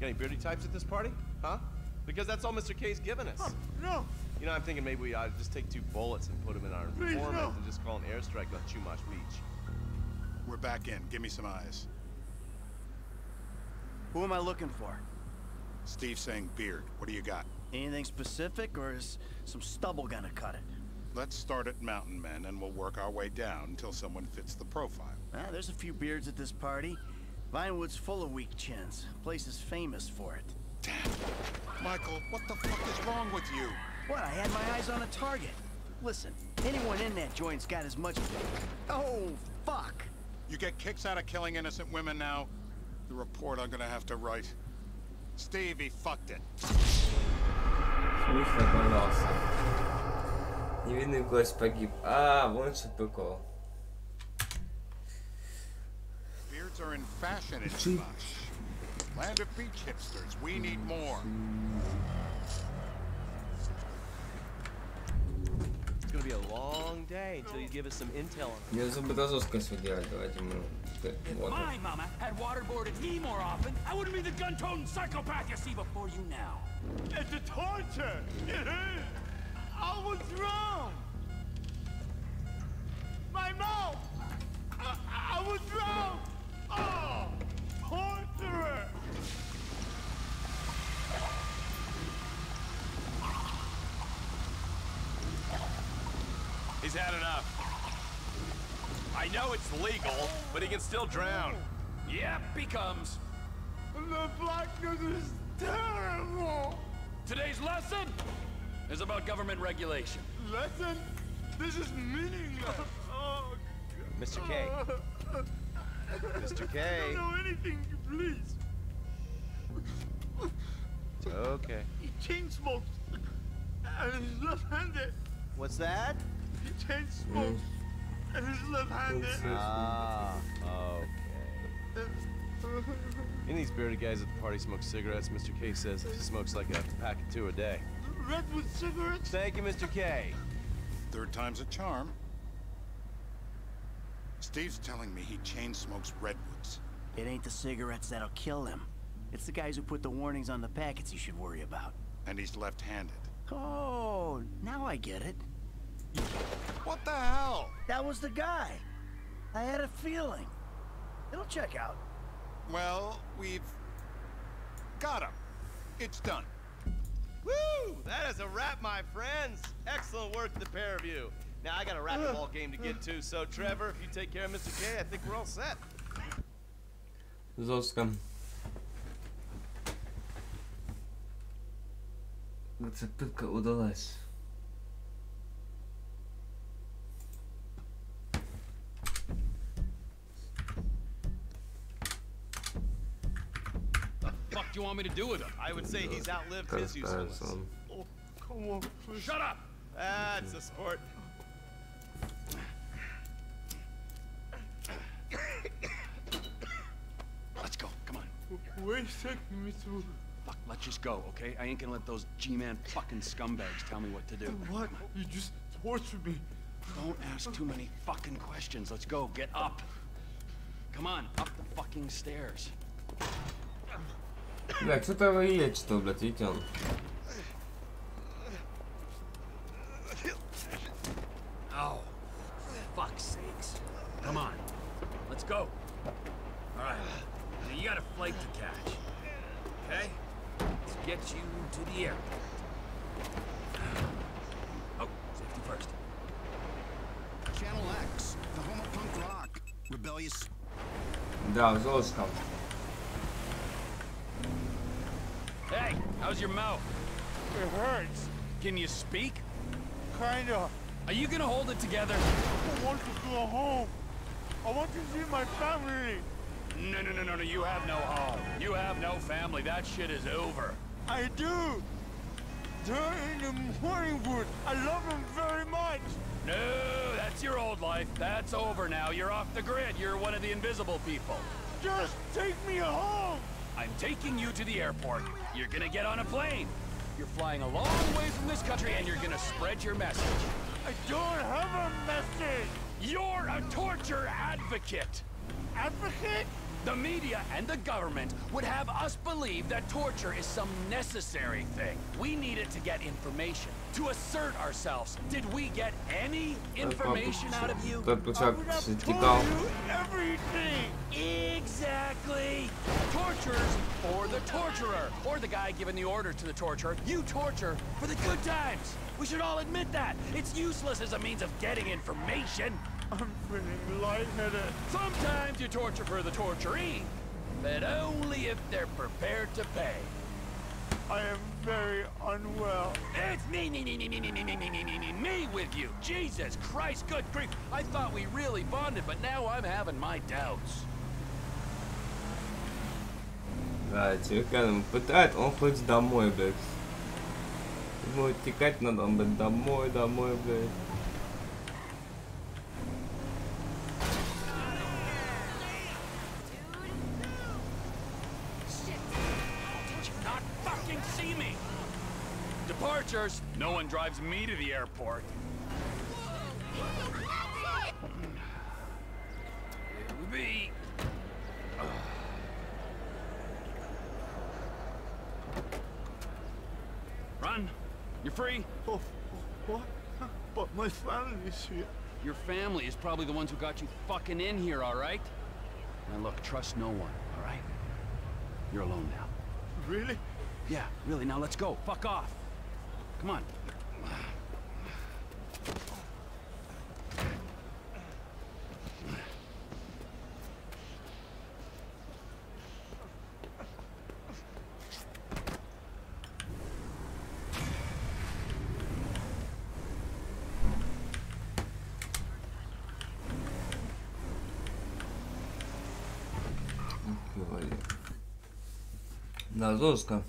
Got any beardy types at this party? Huh? Because that's all Mr. K's given us. No. You know, I'm thinking maybe we ought to just take 2 bullets and put them in our Please, informant no. and just call an airstrike on Chumash Beach. We're back in. Give me some eyes. Who am I looking for? Steve's saying beard. What do you got? Anything specific, or is some stubble gonna cut it? Let's start at Mountain Men, and we'll work our way down until someone fits the profile. There's a few beards at this party. Vinewood's full of weak chins. Place is famous for it. Damn. Michael, what the fuck is wrong with you? What? I had my eyes on a target. Listen, anyone in that joint's got as much... Oh, fuck! You get kicks out of killing innocent women now? The report I'm gonna have to write. Steve, he fucked it. Смысл оказался. Невинный гость погиб. Вон что прикол. Beards are in fashion in Chumash. Land of beach hipsters. We need more. It's gonna be a long day until you give us some intel on it. Мне зубодозовское все делать. Давайте мы... If my mama had waterboarded me more often, I wouldn't be the gun-toting psychopath you see before you now. It's a torture. It is. I was wrong. My mouth. I was wrong. Oh, torturer. He's had enough. I know it's legal, but he can still drown. Yep, he comes. The blackness is terrible. Today's lesson is about government regulation. Lesson? This is meaningless. Oh, Mr. K. Mr. K. I don't know anything, please. Okay. He chain smokes. And he's left-handed. What's that? He chain smokes. And he's left-handed. Ah, okay. Any of these bearded guys at the party smoke cigarettes. Mr. K says he smokes like a pack of 2 a day. Redwood cigarettes? Thank you, Mr. K. Third time's a charm. Steve's telling me he chain smokes redwoods. It ain't the cigarettes that'll kill him. It's the guys who put the warnings on the packets you should worry about. And he's left-handed. Oh, now I get it. What the hell? That was the guy. I had a feeling. It'll check out. Well, we've got him. It's done. Woo! That is a wrap, my friends. Excellent work, the pair of you. Now, I got a racquetball game to get to, so Trevor, if you take care of Mr. K, I think we're all set. Жестко. Зацепилка удалась. What the fuck do you want me to do with him? I would say he's outlived his usefulness. Oh, come on, please. Shut up! That's a sport. Let's go, come on. Wait a second, Mr. Fuck, let's just go, okay? I ain't gonna let those G-Man fucking scumbags tell me what to do. What? You just tortured me. Don't ask too many fucking questions. Let's go, get up. Come on, up the fucking stairs. Бля, что-то вы лечите, блядь, видите он. Oh, fuck's sakes. Come on, let's go. All right, now you got a flight to catch. Okay? Let's get you to the airport. Oh, safety first. Channel X, the home of punk rock. Rebellious. Да, жестко. Hey, how's your mouth? It hurts. Can you speak? Kinda. Are you gonna hold it together? I want to go home. I want to see my family. No, you have no home. You have no family. That shit is over. I do. They're in the morning wood. I love them very much. No, that's your old life. That's over now. You're off the grid. You're one of the invisible people. Just take me home. I'm taking you to the airport. You're gonna get on a plane. You're flying a long way from this country and you're gonna spread your message. I don't have a message. You're a torture advocate. Advocate? The media and the government would have us believe that torture is some necessary thing. We need it to get information, to assert ourselves. Did we get any information out of you? Тот бычок стекал. Everything. Exactly. Tortures for the torturer, or the guy giving the order to the torturer. You torture for the good times. We should all admit that. It's useless as a means of getting information. I'm feeling lightheaded. Sometimes you torture for the torturee, but only if they're prepared to pay. I am very unwell. It's me with you. Jesus Christ, good grief. I thought we really bonded, but now I'm having my doubts. Да, телеканом пытает, он хочет домой, блядь. Ему утекать надо, он, блядь, домой, блядь. Departures. No one drives me to the airport. It would be. Run. You're free. Oh, what? But my family's here. Your family is probably the ones who got you fucking in here, all right? Now look, trust no one, all right? You're alone now. Really? Yeah, really. Now let's go. Fuck off. Come on. Да, жестко.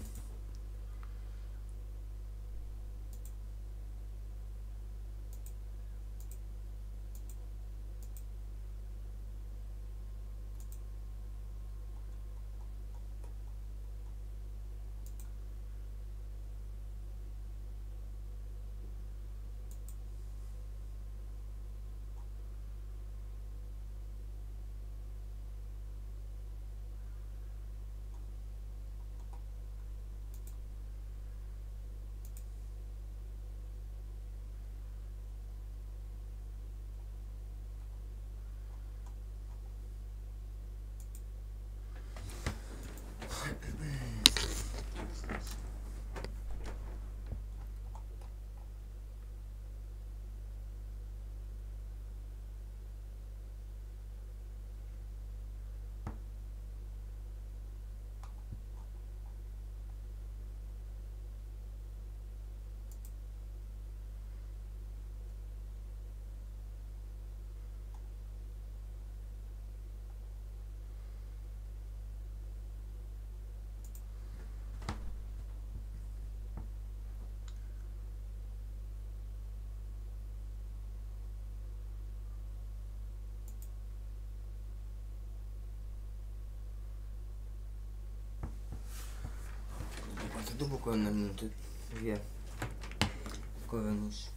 Иду буквально на минуту 2. Скоро вернусь.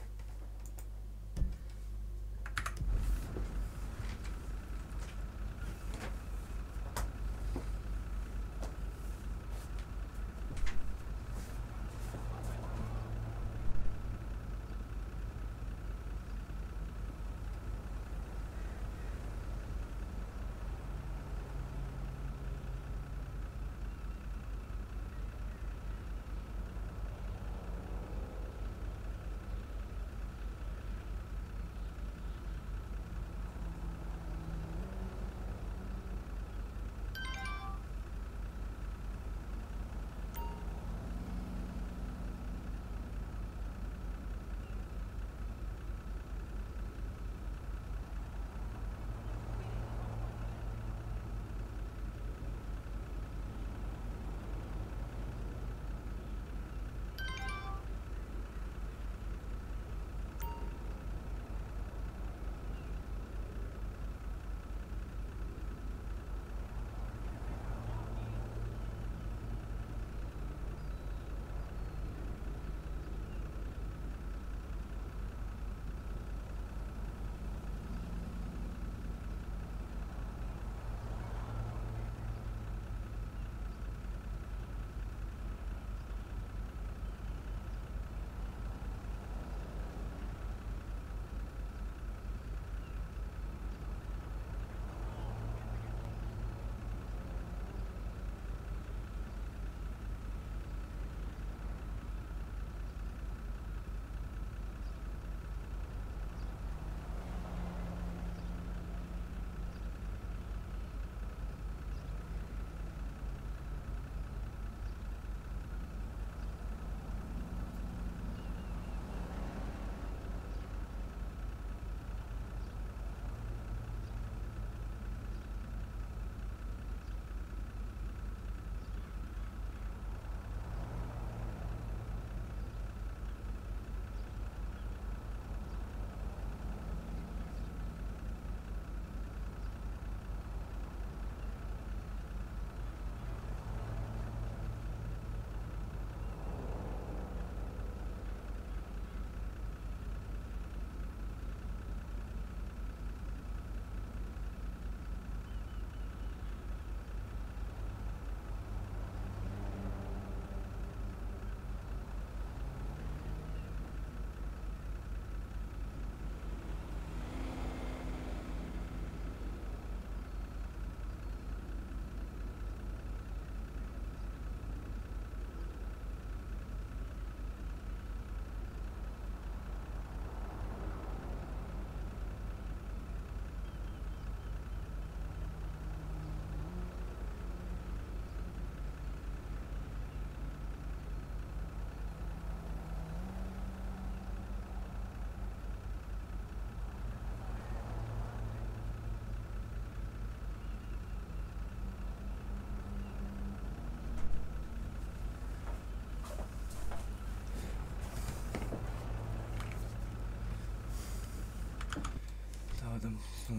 там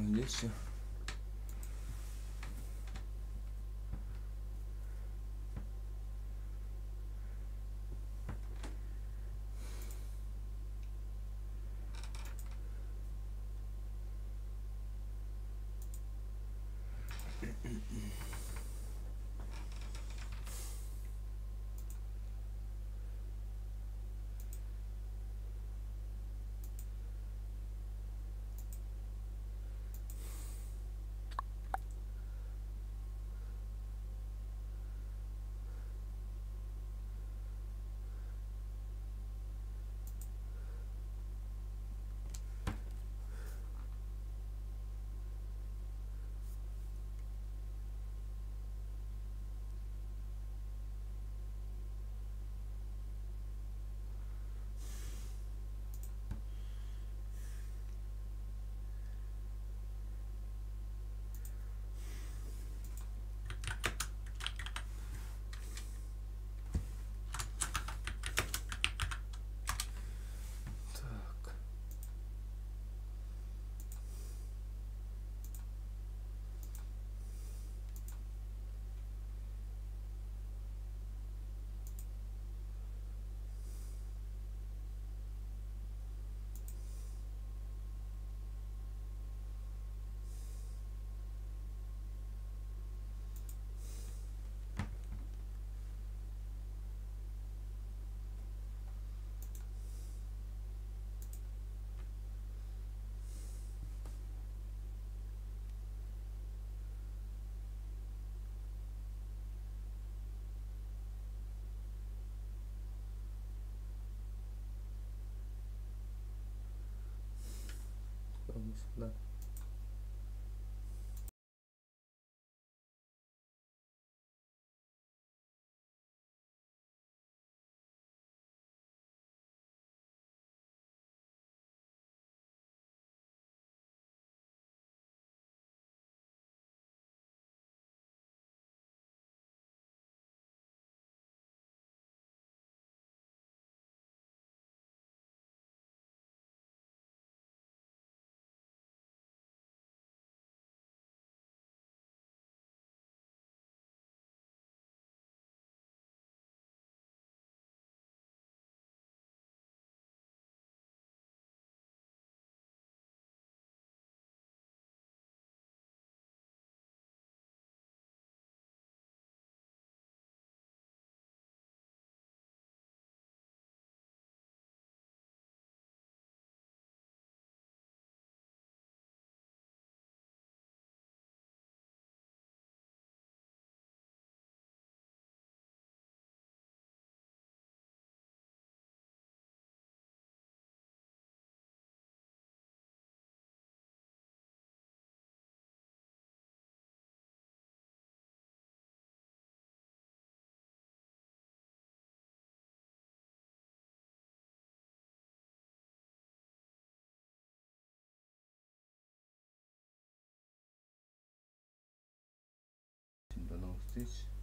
здесь. Да. До новых встреч.